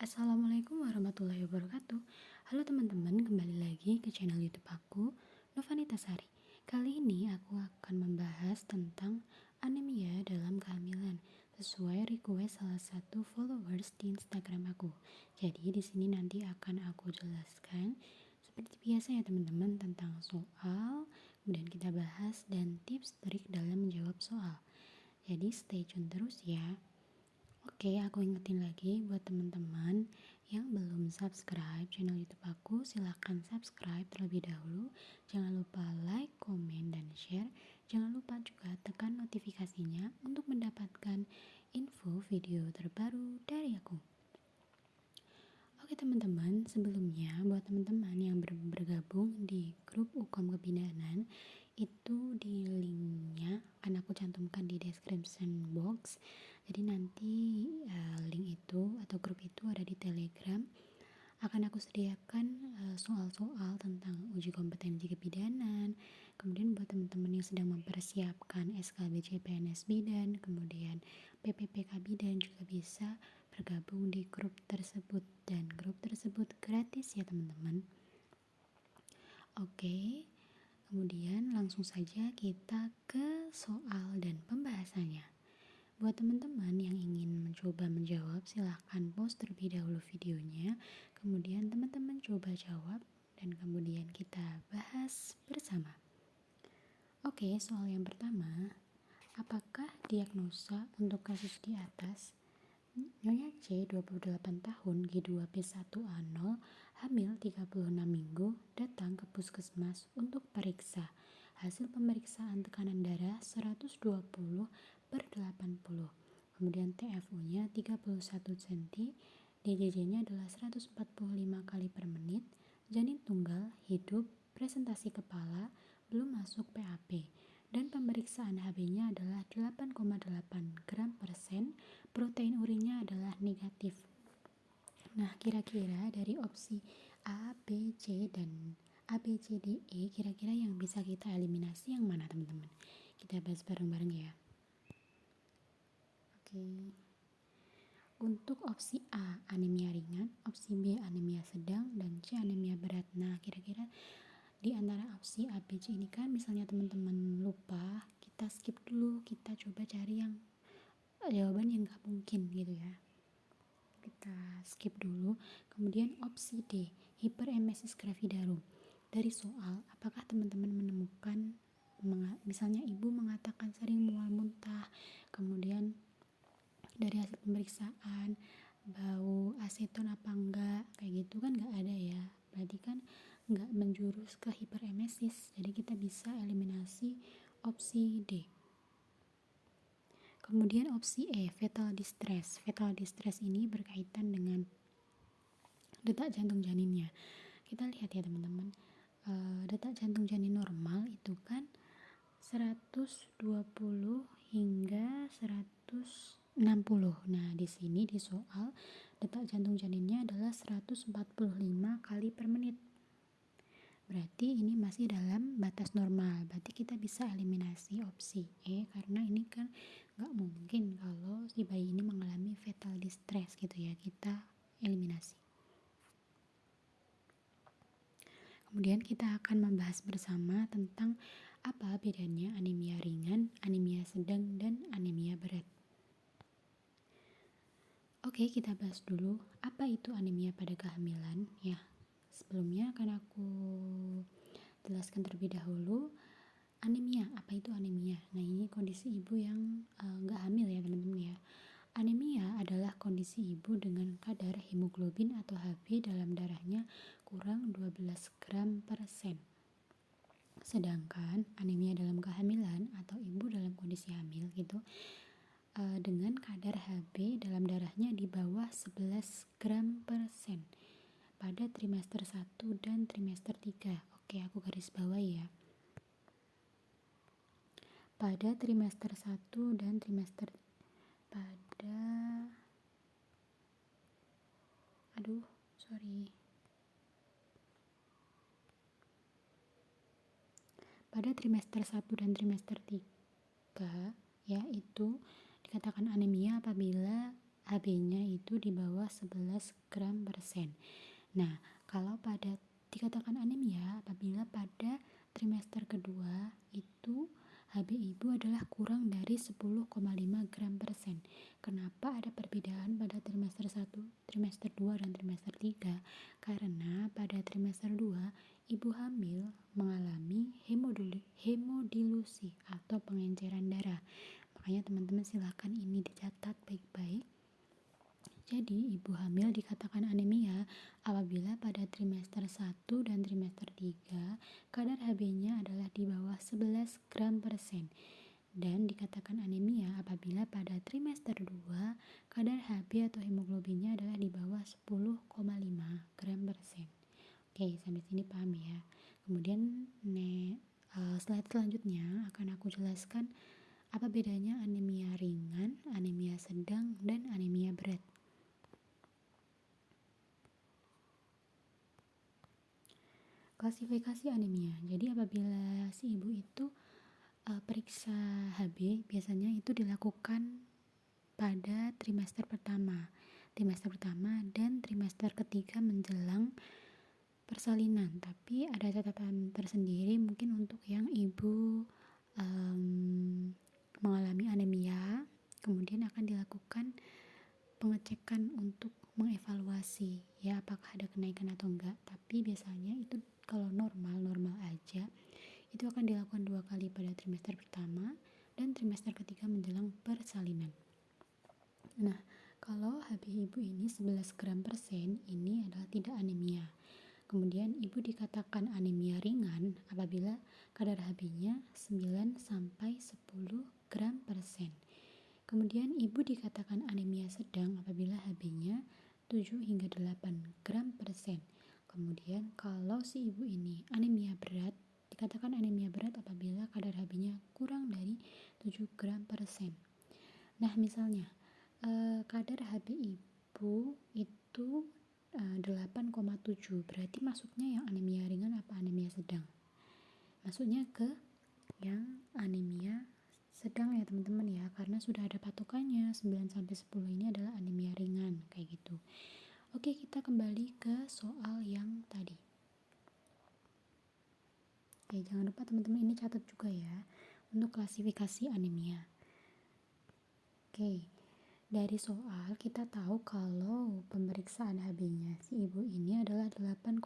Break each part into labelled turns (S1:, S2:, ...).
S1: Assalamualaikum warahmatullahi wabarakatuh. Halo teman-teman, kembali lagi ke channel YouTube aku, Novanita Sari. Kali ini aku akan membahas tentang anemia dalam kehamilan sesuai request salah satu followers di Instagram aku. Jadi di sini nanti akan aku jelaskan seperti biasa ya teman-teman tentang soal, kemudian kita bahas dan tips trik dalam menjawab soal. Jadi stay tune terus ya. Oke, aku ingetin lagi buat teman-teman yang belum subscribe channel YouTube aku, silahkan subscribe terlebih dahulu. Jangan lupa like, komen, dan share. Jangan lupa juga tekan notifikasinya untuk mendapatkan info video terbaru dari aku. Oke teman-teman, sebelumnya buat teman-teman yang bergabung di grup Ukom Kebidanan, itu di linknya akan aku cantumkan di description box. Jadi nanti link itu atau grup itu ada di Telegram. Akan aku sediakan soal-soal tentang uji kompetensi kebidanan. Kemudian buat teman-teman yang sedang mempersiapkan SKB CPNS Bidan, kemudian PPPK Bidan juga bisa bergabung di grup tersebut, dan grup tersebut gratis ya teman-teman. Oke, kemudian langsung saja kita ke soal dan pembahasannya. Buat teman-teman yang ingin mencoba menjawab, silahkan pause terlebih dahulu videonya, kemudian teman-teman coba jawab, dan kemudian kita bahas bersama. Oke, soal yang pertama, apakah diagnosa untuk kasus di atas? Nyonya C, 28 tahun, G2P1A0, hamil 36 minggu, datang ke puskesmas untuk periksa. Hasil pemeriksaan tekanan darah 120/80. Kemudian TFU-nya 31 cm, DJJ-nya adalah 145 kali per menit, janin tunggal, hidup, presentasi kepala, belum masuk PAP. Dan pemeriksaan HB-nya adalah 8,8 gram per sen, protein urinnya adalah negatif. Nah, kira-kira dari opsi A, B, C, dan A, B, C, D, E, kira-kira yang bisa kita eliminasi yang mana teman-teman? Kita bahas bareng-bareng ya. Oke. Untuk opsi A, anemia ringan, opsi B, anemia sedang, dan C, anemia berat. Nah, kira-kira di antara opsi A, B, C ini kan misalnya teman-teman lupa, kita skip dulu, kita coba cari yang jawaban yang gak mungkin gitu ya. Kita skip dulu. Kemudian opsi D, hiperemesis gravidarum. Dari soal, apakah teman-teman menemukan misalnya ibu mengatakan sering mual muntah, kemudian dari hasil pemeriksaan bau aseton apa enggak, kayak gitu kan enggak ada ya, berarti kan enggak menjurus ke hiperemesis. Jadi kita bisa eliminasi opsi D. Kemudian opsi E, fetal distress. Fetal distress ini berkaitan dengan detak jantung janinnya. Kita lihat ya teman-teman, detak jantung janin normal itu kan 120 hingga 160. Nah, di sini di soal detak jantung janinnya adalah 145 kali per menit. Berarti ini masih dalam batas normal. Berarti kita bisa eliminasi opsi E, karena ini kan nggak mungkin kalau si bayi ini mengalami fetal distress gitu ya. Kita eliminasi. Kemudian kita akan membahas bersama tentang apa bedanya anemia ringan, anemia sedang, dan anemia berat. Oke, kita bahas dulu apa itu anemia pada kehamilan ya. Sebelumnya akan aku jelaskan terlebih dahulu anemia. Apa itu anemia? Nah, ini kondisi ibu yang nggak hamil ya teman-teman ya. Anemia adalah kondisi ibu dengan kadar hemoglobin atau Hb dalam darahnya kurang 12 gram per sen. Sedangkan anemia dalam kehamilan atau ibu dalam kondisi hamil gitu dengan kadar Hb dalam darahnya di bawah 11 gram per sen pada trimester 1 dan trimester 3. Oke, aku garis bawahi ya. Pada trimester 1 dan trimester pada trimester 1 dan trimester 3 yaitu dikatakan anemia apabila HB-nya itu di bawah 11 gram per sen. Nah, kalau pada dikatakan anemia apabila pada trimester kedua itu HB ibu adalah kurang dari 10,5 gram per sen. Kenapa ada perbedaan pada trimester 1, trimester 2, dan trimester 3? Karena pada trimester 2 ibu hamil mengalami hemodilusi atau pengenceran darah. Makanya teman-teman silahkan ini dicatat baik-baik. Jadi, ibu hamil dikatakan anemia apabila pada trimester 1 dan trimester 3 kadar HB-nya adalah di bawah 11 gram per sen. Dan dikatakan anemia apabila pada trimester 2 kadar HB atau hemoglobinnya adalah di bawah 10,5 gram per sen. Oke, sampai sini paham ya. Kemudian slide selanjutnya akan aku jelaskan apa bedanya anemia ringan, anemia sedang, dan anemia berat. Klasifikasi anemia. Jadi apabila si ibu itu periksa HB, biasanya itu dilakukan pada trimester pertama dan trimester ketiga menjelang persalinan. Tapi ada catatan tersendiri mungkin untuk yang ibu mengalami anemia, kemudian akan dilakukan pengecekan untuk mengevaluasi ya apakah ada kenaikan atau enggak. Tapi biasanya itu kalau normal aja itu akan dilakukan 2 kali pada trimester pertama dan trimester ketiga menjelang persalinan. Nah, kalau HB ibu ini 11 gram per sen, ini adalah tidak anemia. Kemudian ibu dikatakan anemia ringan apabila kadar HB-nya 9 sampai 10 gram per sen. Kemudian ibu dikatakan anemia sedang apabila HB-nya 7 hingga 8 gram per sen. Kemudian kalau si ibu ini anemia berat, dikatakan anemia berat apabila kadar HB-nya kurang dari 7 gram per sen. Nah, misalnya kadar HB ibu itu 8,7, berarti masuknya yang anemia ringan apa anemia sedang? Masuknya ke yang anemia sedang ya teman-teman ya, karena sudah ada patokannya 9 sampai 10 ini adalah anemia ringan kayak gitu. Oke, kita kembali ke soal yang tadi. Oke, jangan lupa teman-teman ini catat juga ya untuk klasifikasi anemia. Oke, dari soal kita tahu kalau pemeriksaan HB-nya si ibu ini adalah 8,8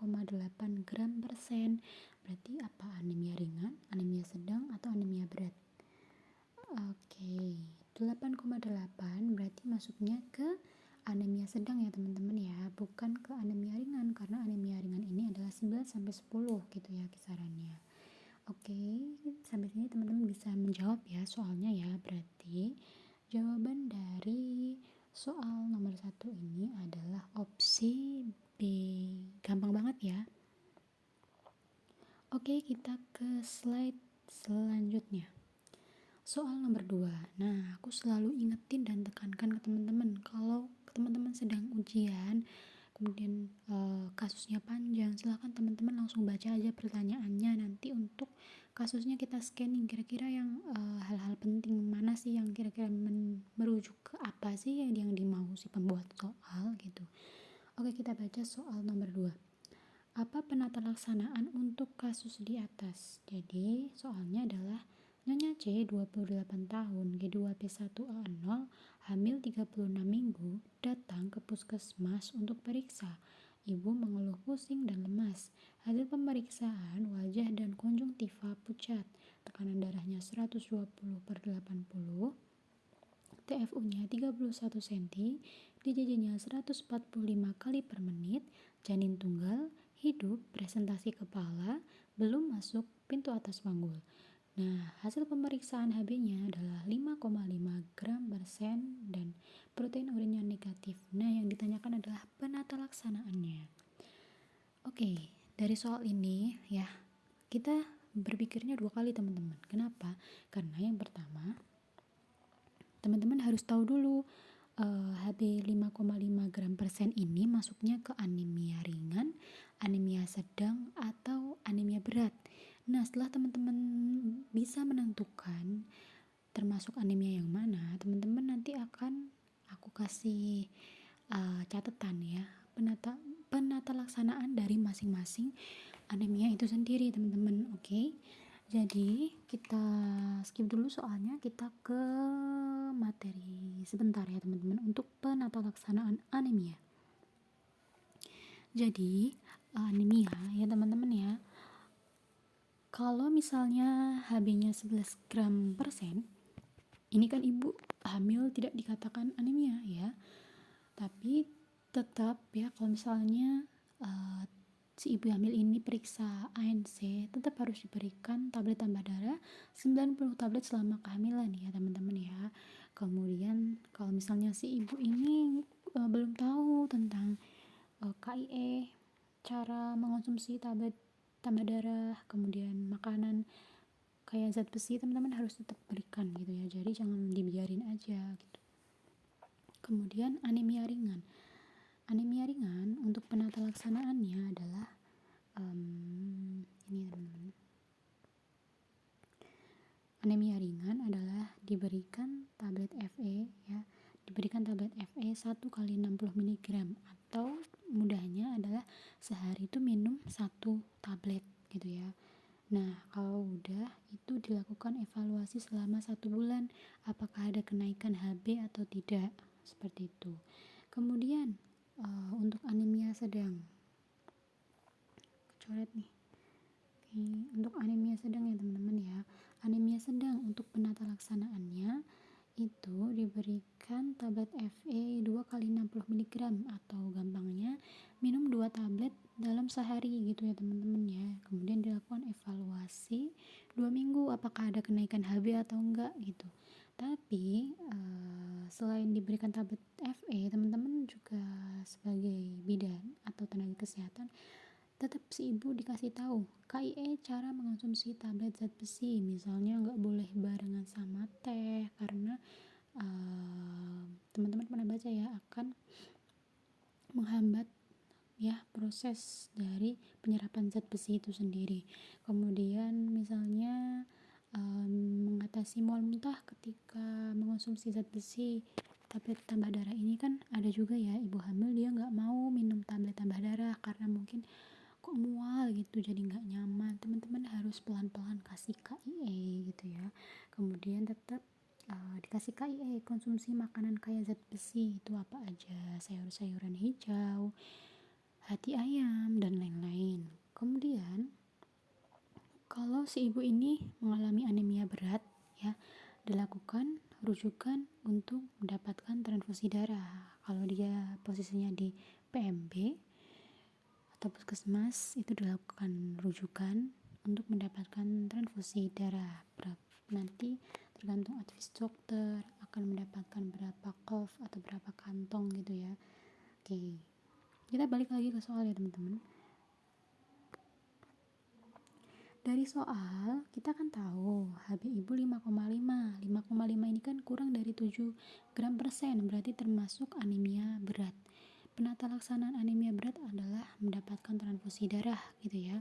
S1: gram per sen. Berarti apa? Anemia ringan, anemia sedang, atau anemia berat? Oke, 8,8 berarti masuknya ke anemia sedang ya teman-teman ya, bukan ke anemia ringan, karena anemia ringan ini adalah 9 sampai 10 gitu ya kisarannya. Oke, sampai sini teman-teman bisa menjawab ya soalnya ya. Berarti jawaban dari soal nomor 1 ini adalah opsi B. Gampang banget ya. Oke, kita ke slide selanjutnya. Soal nomor 2. Nah, aku selalu ingetin dan tekankan ke teman-teman kalau teman-teman sedang ujian, kemudian kasusnya panjang, silahkan teman-teman langsung baca aja pertanyaannya. Nanti untuk kasusnya kita scanning kira-kira yang hal-hal penting mana sih yang kira-kira merujuk ke apa sih yang dimau si pembuat soal gitu. Oke, kita baca soal nomor 2. Apa penata laksanaan untuk kasus di atas? Jadi soalnya adalah Nyonya C, 28 tahun, G2P1A0, hamil 36 minggu, datang ke puskesmas untuk periksa. Ibu mengeluh pusing dan lemas. Hasil pemeriksaan wajah dan konjungtiva pucat. Tekanan darahnya 120/80, TFU-nya 31 cm, DJJ-nya 145 kali per menit, janin tunggal, hidup, presentasi kepala, belum masuk pintu atas panggul. Nah, hasil pemeriksaan HB-nya adalah 5,5 gram per sen dan protein urinnya negatif. Nah, yang ditanyakan adalah penata laksanaannya. Oke, dari soal ini ya, kita berpikirnya 2 kali teman-teman. Kenapa? Karena yang pertama, teman-teman harus tahu dulu HB 5,5 gram per sen ini masuknya ke anemia ringan, anemia sedang, atau anemia berat. Nah, setelah teman-teman bisa menentukan termasuk anemia yang mana, teman-teman nanti akan aku kasih catatan ya, penata laksanaan dari masing-masing anemia itu sendiri teman-teman. Oke, jadi kita skip dulu soalnya, kita ke materi sebentar ya teman-teman untuk penata laksanaan anemia. Jadi anemia ya teman-teman ya, kalau misalnya HB-nya 11 gram persen, ini kan ibu hamil tidak dikatakan anemia ya, tapi tetap ya kalau misalnya si ibu hamil ini periksa ANC, tetap harus diberikan tablet tambah darah 90 tablet selama kehamilan ya teman-teman ya. Kemudian kalau misalnya si ibu ini belum tahu tentang KIE, cara mengonsumsi tablet tambah darah, kemudian makanan kayak zat besi, teman-teman harus tetap berikan gitu ya, jadi jangan dibiarin aja gitu. Kemudian anemia ringan untuk penata laksanaannya adalah ini teman-teman, anemia ringan adalah diberikan tablet Fe ya, diberikan tablet Fe 1 kali 60 mg, atau mudahnya adalah sehari itu minum 1 tablet gitu ya. Nah, kalau udah itu dilakukan evaluasi selama 1 bulan, apakah ada kenaikan HB atau tidak, seperti itu. Kemudian untuk anemia sedang, coret nih. Oke, untuk anemia sedang ya teman-teman ya, anemia sedang untuk penata laksanaannya itu diberikan tablet Fe 2 kali 60 mg, atau gampangnya minum 2 tablet dalam sehari gitu ya teman-teman ya. Kemudian dilakukan evaluasi 2 minggu apakah ada kenaikan HB atau enggak gitu. Tapi selain diberikan tablet Fe, teman-teman juga sebagai bidan atau tenaga kesehatan tetap si ibu dikasih tahu KIE cara mengonsumsi tablet zat besi, misalnya nggak boleh barengan sama teh, karena teman-teman pernah baca ya, akan menghambat ya proses dari penyerapan zat besi itu sendiri. Kemudian misalnya mengatasi mual muntah ketika mengonsumsi zat besi tablet tambah darah ini, kan ada juga ya ibu hamil dia nggak mau minum tablet tambah darah karena mungkin kok mual gitu, jadi nggak nyaman. Teman-teman harus pelan-pelan kasih KIE gitu ya. Kemudian tetap dikasih KIE, konsumsi makanan kaya zat besi itu apa aja, sayur-sayuran hijau, hati ayam, dan lain-lain. Kemudian kalau si ibu ini mengalami anemia berat ya, dilakukan rujukan untuk mendapatkan transfusi darah. Kalau dia posisinya di PMB atau puskesmas, itu dilakukan rujukan untuk mendapatkan transfusi darah. Nanti tergantung advis dokter akan mendapatkan berapa kov atau berapa kantong gitu ya. Oke, kita balik lagi ke soal ya teman-teman. Dari soal kita kan tahu HB ibu 5,5 ini kan kurang dari 7 gram persen, berarti termasuk anemia berat. Penata laksanaan anemia berat adalah mendapatkan transfusi darah gitu ya.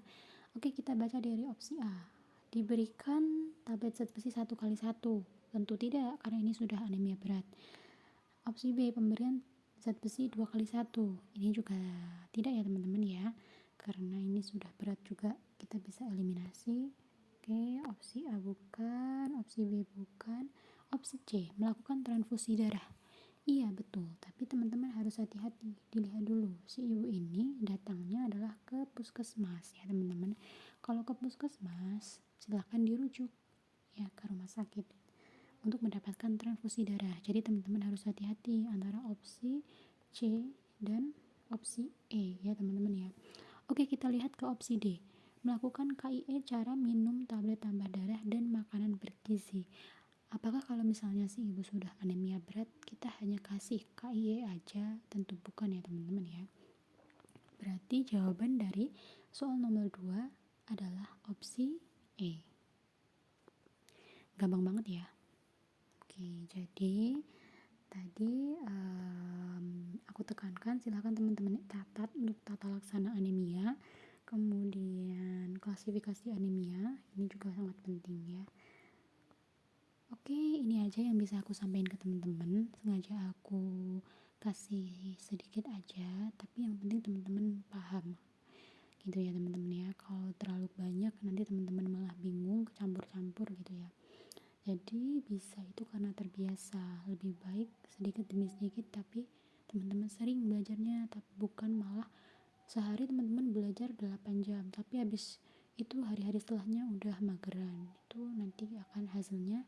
S1: Oke, kita baca dari opsi A. Diberikan tablet zat besi 1 kali 1. Tentu tidak, karena ini sudah anemia berat. Opsi B, pemberian zat besi 2 kali 1. Ini juga tidak ya teman-teman ya, karena ini sudah berat juga, kita bisa eliminasi. Oke, opsi A bukan, opsi B bukan, opsi C, melakukan transfusi darah. Iya betul, tapi teman-teman harus hati-hati, dilihat dulu si ibu ini datangnya adalah ke puskesmas ya teman-teman. Kalau ke puskesmas silahkan dirujuk ya ke rumah sakit untuk mendapatkan transfusi darah. Jadi teman-teman harus hati-hati antara opsi C dan opsi E ya teman-teman ya. Oke, kita lihat ke opsi D, melakukan KIE cara minum tablet tambah darah dan makanan bergizi. Apakah kalau misalnya si ibu sudah anemia berat kita hanya kasih KIE aja? Tentu bukan ya teman-teman ya. Berarti jawaban dari soal nomor 2 adalah opsi E. Gampang banget ya. Oke, jadi tadi aku tekankan silahkan teman-teman catat untuk tata laksana anemia, kemudian klasifikasi anemia, ini juga sangat penting ya. Oke, ini aja yang bisa aku sampaikan ke teman-teman. Sengaja aku kasih sedikit aja, tapi yang penting teman-teman paham. Gitu ya teman-teman ya. Kalau terlalu banyak nanti teman-teman malah bingung, kecampur-campur gitu ya. Jadi bisa itu karena terbiasa. Lebih baik sedikit demi sedikit tapi teman-teman sering belajarnya, tapi bukan malah sehari teman-teman belajar 8 jam tapi habis itu hari-hari setelahnya udah mageran. Itu nanti akan hasilnya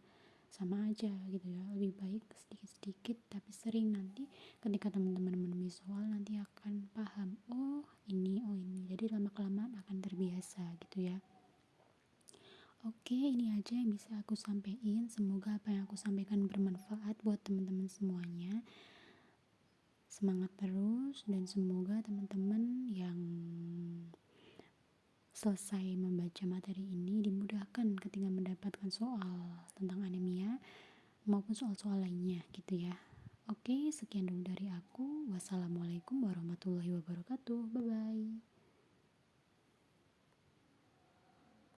S1: sama aja gitu ya. Lebih baik sedikit-sedikit tapi sering, nanti ketika teman-teman menemui soal nanti akan paham, oh ini, oh ini, jadi lama kelamaan akan terbiasa gitu ya. Oke, ini aja yang bisa aku sampaikan. Semoga apa yang aku sampaikan bermanfaat buat teman-teman semuanya. Semangat terus dan semoga teman-teman yang selesai membaca materi ini dimudahkan ketika mendapatkan soal tentang anemia maupun soal-soal lainnya gitu ya. Oke, sekian dulu dari aku. Wassalamualaikum warahmatullahi wabarakatuh. Bye bye.